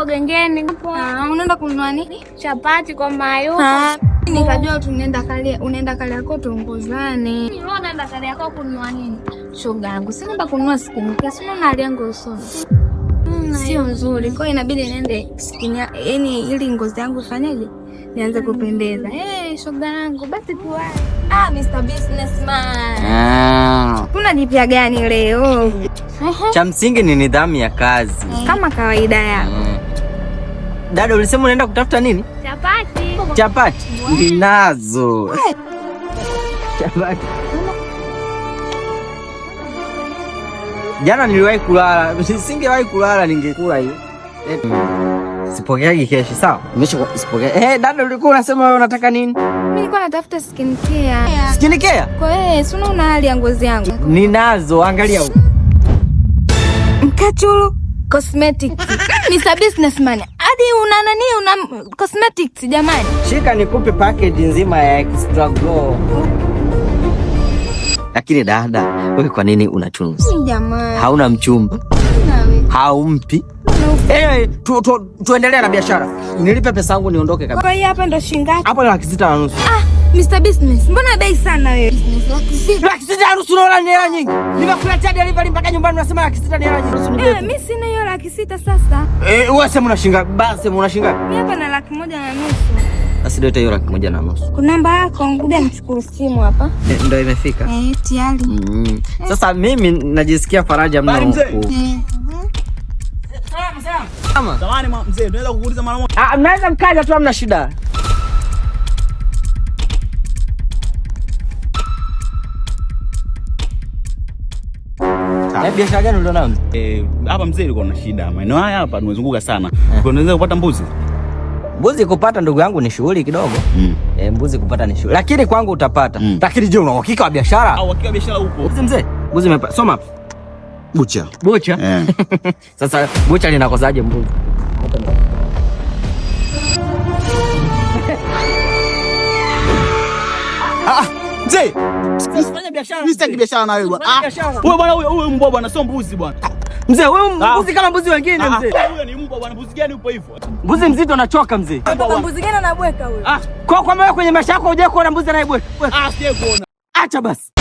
gengeni. Unaenda kununua nini? Chapati kwa mayo. Nikajua unaenda kale yako tuongozane. Wewe unaenda kale yako kununua nini? Shoga yangu, si naomba kununua skincare. Si unaona hali yangu usoni. Sio nzuri. Kwa hiyo inabidi niende yaani ili ngozi yangu ifanyaje? Nianze kupendeza. Shoga yangu, basi tuwae. Mr. Businessman. Kuna jipya gani leo? Cha msingi ni nidhamu ya kazi. Kama kawaida yako. Dada, ulisema unaenda kutafuta nini? Chapati. Chapati? Ninazo. Chapati. Jana niliwahi kulala. Nisingewahi kulala ningekula hiyo. Sipokeagi keshi, sawa? Sipokea. Dada, ulikuwa unasema wewe unataka nini? Mimi nilikuwa natafuta skincare. Skincare? Kwa si una hali ya ngozi yangu. Ninazo, angalia huko. Mkachulu Cosmetics. Mr. Businessman. Hadi una cosmetics jamani. Shika nikupe package nzima ya Extra Glow. Lakini dada, wewe kwa nini unachunza? Jamani. Hauna mchumba? Haumpi? Tuendelee na biashara. Nilipe pesa yangu niondoke kabisa. Kwa hiyo hapa ndo shingapi? Hapo ni 6,500. Mr. Business, mbona bei sana wewe? 6,500 unaona ni hela nyingi. Nimekuletea delivery mpaka nyumbani unasema 6,000 ni hela nyingi. Mimi sina hiyo 6,000 sasa. Wewe sema una shingapi? Basi sema una shingapi? Mimi hapa na 1,500,000. Basi leta hiyo 1,500,000. Kuna namba yako, ngoja nichukue simu hapa. Ndio imefika. Tayari. Sasa mimi najisikia faraja mno huko. Zamani mzee, tunaweza kukuuliza mara moja? Mnaweza mkaja tu, hamna shida. Biashara gani ulionayo? Hapa mzee ilikuwa na shida. Maeneo haya hapa tumezunguka sana. Unaweza kupata mbuzi? Mbuzi kupata ndugu yangu ni shughuli kidogo. Mbuzi kupata ni shughuli. Lakini kwangu utapata. Lakini je, una uhakika wa biashara? Au uhakika wa biashara upo? Mzee, mbuzi soma hapa. Bucha. Sasa bucha linakosaje mbuzi? Mzee, usifanye biashara. Mimi sitaki biashara na wewe bwana. Wewe bwana, huyo mbwa bwana, sio mbuzi bwana. Mzee, wewe mbuzi kama mbuzi wengine mzee. Huyo ni mbwa bwana, mbuzi gani upo hivyo? Mbuzi mzito anachoka mzee. Mbuzi gani anabweka huyo? Kwa wewe kwenye maisha yako hujawahi kuona mbuzi anayebweka? Sije kuona. Acha basi.